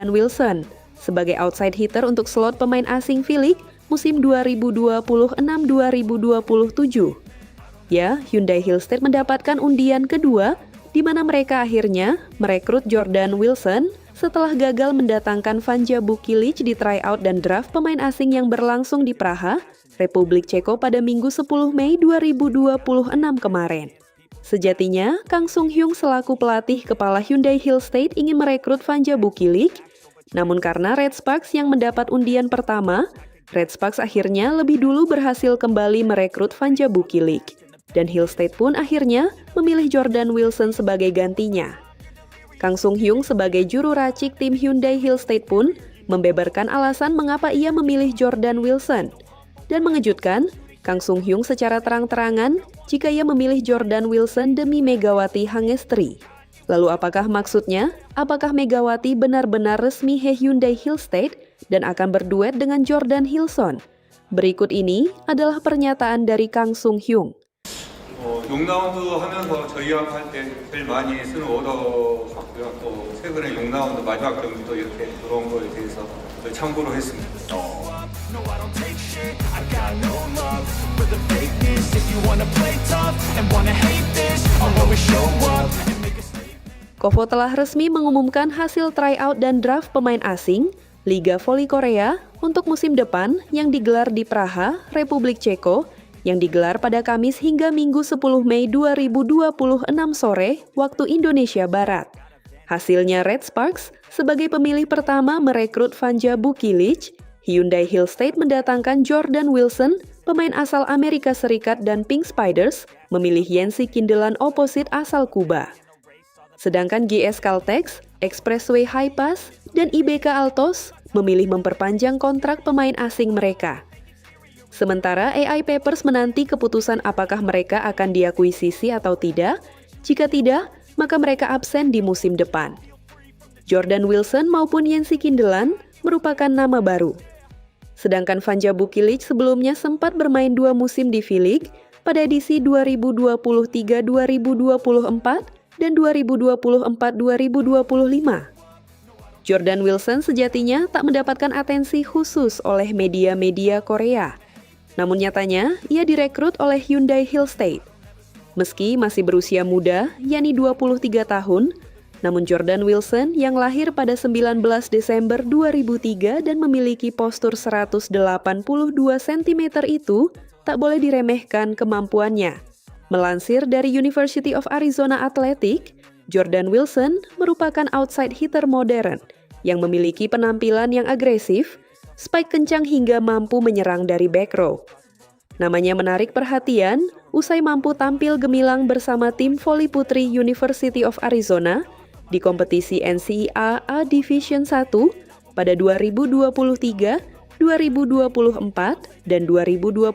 Dan Wilson sebagai outside hitter untuk slot pemain asing V-League musim 2026-2027. Ya, Hyundai Hillstate mendapatkan undian kedua di mana mereka akhirnya merekrut Jordan Wilson setelah gagal mendatangkan Vanja Bukilic di tryout dan draft pemain asing yang berlangsung di Praha, Republik Ceko pada Minggu 10 Mei 2026 kemarin. Sejatinya, Kang Sung Hyung selaku pelatih kepala Hyundai Hillstate ingin merekrut Vanja Bukilic, namun karena Red Sparks yang mendapat undian pertama, Red Sparks akhirnya lebih dulu berhasil kembali merekrut Vanja Bukilic. Dan Hillstate pun akhirnya memilih Jordan Wilson sebagai gantinya. Kang Sung Hyung sebagai juru racik tim Hyundai Hillstate pun membeberkan alasan mengapa ia memilih Jordan Wilson. Dan mengejutkan, Kang Sung Hyung secara terang-terangan jika ia memilih Jordan Wilson demi Megawati Hangestri. Lalu apakah maksudnya? Apakah Megawati benar-benar resmi Hyundai Hillstate dan akan berduet dengan Jordan Hilson? Berikut ini adalah pernyataan dari Kang Sung Hyung. 6라운드 하면서 저희하고 할 때 제일 많이 쓰는 오더 같고요. 또 최근에 6라운드 마지막 경기도 이렇게 들어온 거에 대해서 참고로 했습니다. Kovo telah resmi mengumumkan hasil tryout dan draft pemain asing Liga Voli Korea untuk musim depan yang digelar di Praha, Republik Ceko, yang digelar pada Kamis hingga Minggu 10 Mei 2026 sore waktu Indonesia Barat. Hasilnya Red Sparks sebagai pemilih pertama merekrut Vanja Bukilic, Hyundai Hillstate mendatangkan Jordan Wilson, pemain asal Amerika Serikat, dan Pink Spiders memilih Yancy Kindelan oposit asal Kuba. Sedangkan GS Caltex, Expressway High Pass, dan IBK Altos memilih memperpanjang kontrak pemain asing mereka. Sementara AI Papers menanti keputusan apakah mereka akan diakuisisi atau tidak. Jika tidak, maka mereka absen di musim depan. Jordan Wilson maupun Yancy Kindelan merupakan nama baru. Sedangkan Vanja Bukilic sebelumnya sempat bermain 2 musim di V-League pada edisi 2023-2024 dan 2024-2025. Jordan Wilson sejatinya tak mendapatkan atensi khusus oleh media-media Korea. Namun nyatanya, ia direkrut oleh Hyundai Hillstate. Meski masih berusia muda, yakni 23 tahun, namun Jordan Wilson yang lahir pada 19 Desember 2003 dan memiliki postur 182 cm itu tak boleh diremehkan kemampuannya. Melansir dari University of Arizona Athletic, Jordan Wilson merupakan outside hitter modern yang memiliki penampilan yang agresif, spike kencang hingga mampu menyerang dari back row. Namanya menarik perhatian usai mampu tampil gemilang bersama tim voli putri University of Arizona di kompetisi NCAA A Division 1 pada 2023, 2024, dan 2025.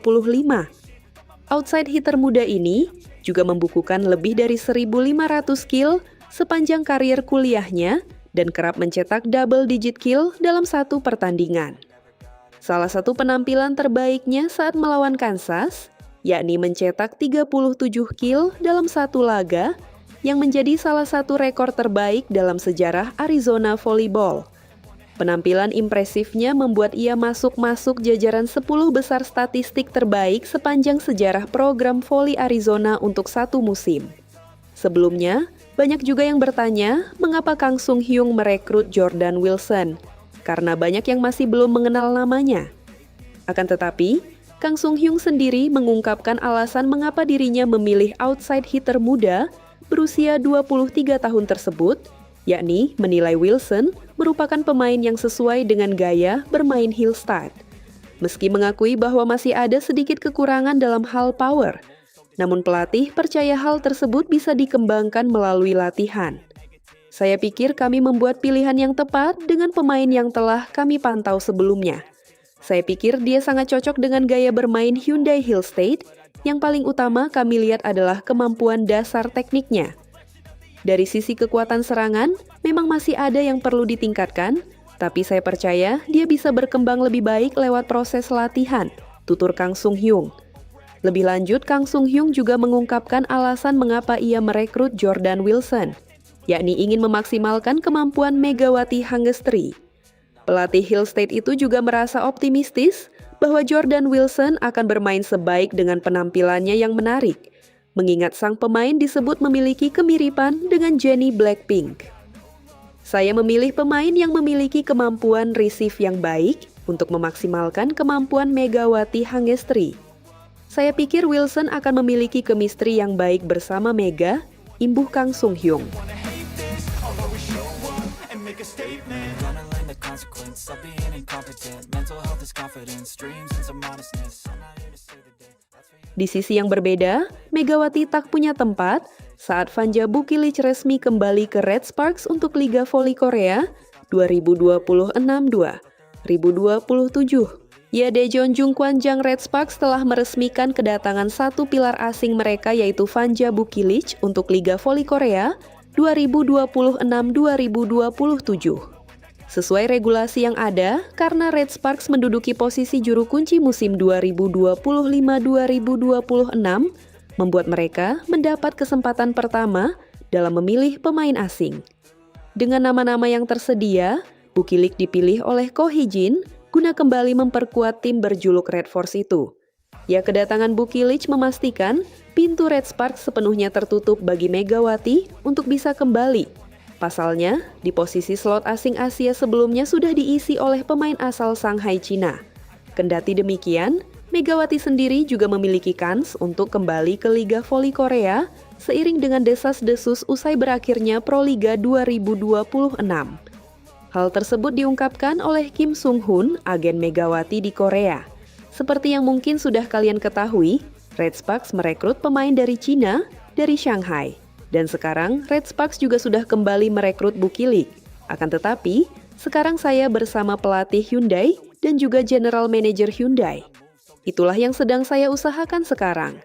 Outside hitter muda ini juga membukukan lebih dari 1.500 kill sepanjang karier kuliahnya dan kerap mencetak double digit kill dalam satu pertandingan. Salah satu penampilan terbaiknya saat melawan Kansas, yakni mencetak 37 kill dalam satu laga, yang menjadi salah satu rekor terbaik dalam sejarah Arizona Volleyball. Penampilan impresifnya membuat ia masuk jajaran 10 besar statistik terbaik sepanjang sejarah program voli Arizona untuk satu musim. Sebelumnya, banyak juga yang bertanya mengapa Kang Sung Hyung merekrut Jordan Wilson, karena banyak yang masih belum mengenal namanya. Akan tetapi, Kang Sung Hyung sendiri mengungkapkan alasan mengapa dirinya memilih outside hitter muda berusia 23 tahun tersebut, yakni menilai Wilson merupakan pemain yang sesuai dengan gaya bermain heel start. Meski mengakui bahwa masih ada sedikit kekurangan dalam hal power, namun pelatih percaya hal tersebut bisa dikembangkan melalui latihan. Saya pikir kami membuat pilihan yang tepat dengan pemain yang telah kami pantau sebelumnya. Saya pikir dia sangat cocok dengan gaya bermain Hyundai Hillstate. Yang paling utama kami lihat adalah kemampuan dasar tekniknya. Dari sisi kekuatan serangan, memang masih ada yang perlu ditingkatkan, tapi saya percaya dia bisa berkembang lebih baik lewat proses latihan, tutur Kang Sung Hyung. Lebih lanjut, Kang Sung Hyung juga mengungkapkan alasan mengapa ia merekrut Jordan Wilson. yakni ingin memaksimalkan kemampuan Megawati Hangestri. Pelatih Hill State itu juga merasa optimistis bahwa Jordan Wilson akan bermain sebaik dengan penampilannya yang menarik, mengingat sang pemain disebut memiliki kemiripan dengan Jennie Blackpink. Saya memilih pemain yang memiliki kemampuan receive yang baik untuk memaksimalkan kemampuan Megawati Hangestri. Saya pikir Wilson akan memiliki chemistry yang baik bersama Mega, imbuh Kang Sung Hyung. Di sisi yang berbeda, Megawati tak punya tempat saat Vanja Bukilic resmi kembali ke Red Sparks untuk Liga Voli Korea 2026-2027. Ya, Daejeon Jungkwanjang Red Sparks telah meresmikan kedatangan satu pilar asing mereka yaitu Vanja Bukilic untuk Liga Voli Korea 2026-2027. Sesuai regulasi yang ada, karena Red Sparks menduduki posisi juru kunci musim 2025-2026, membuat mereka mendapat kesempatan pertama dalam memilih pemain asing. Dengan nama-nama yang tersedia, Bukilic dipilih oleh Ko Hee-jin guna kembali memperkuat tim berjuluk Red Force itu. Ya, kedatangan Bukilic memastikan pintu Red Sparks sepenuhnya tertutup bagi Megawati untuk bisa kembali. Pasalnya, di posisi slot asing Asia sebelumnya sudah diisi oleh pemain asal Shanghai, Cina. Kendati demikian, Megawati sendiri juga memiliki kans untuk kembali ke Liga Voli Korea seiring dengan desas-desus usai berakhirnya Proliga 2026. Hal tersebut diungkapkan oleh Kim Sung-hoon, agen Megawati di Korea. Seperti yang mungkin sudah kalian ketahui, Red Sparks merekrut pemain dari Cina, dari Shanghai. Dan sekarang Red Sparks juga sudah kembali merekrut Bukilic. Akan tetapi, sekarang saya bersama pelatih Hyundai dan juga General Manager Hyundai. Itulah yang sedang saya usahakan sekarang.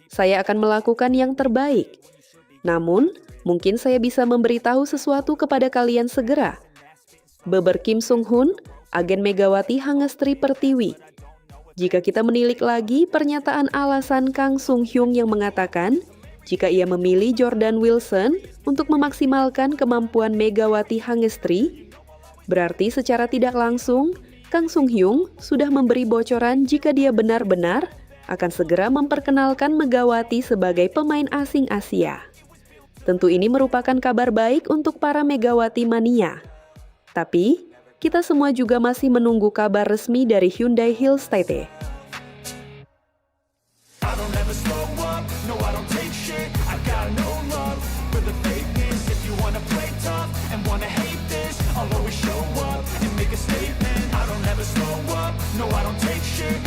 Saya akan melakukan yang terbaik. Namun, mungkin saya bisa memberitahu sesuatu kepada kalian segera. Beber Kim Sung-hoon, agen Megawati Hangestri Pertiwi. Jika kita menilik lagi pernyataan alasan Kang Sung Hyung yang mengatakan, jika ia memilih Jordan Wilson untuk memaksimalkan kemampuan Megawati Hangestri, berarti secara tidak langsung, Kang Sung Hyung sudah memberi bocoran jika dia benar-benar akan segera memperkenalkan Megawati sebagai pemain asing Asia. Tentu ini merupakan kabar baik untuk para Megawati mania. Tapi, kita semua juga masih menunggu kabar resmi dari Hyundai Hill State. I'll always show up and make a statement. I don't ever slow up, no I don't take shit.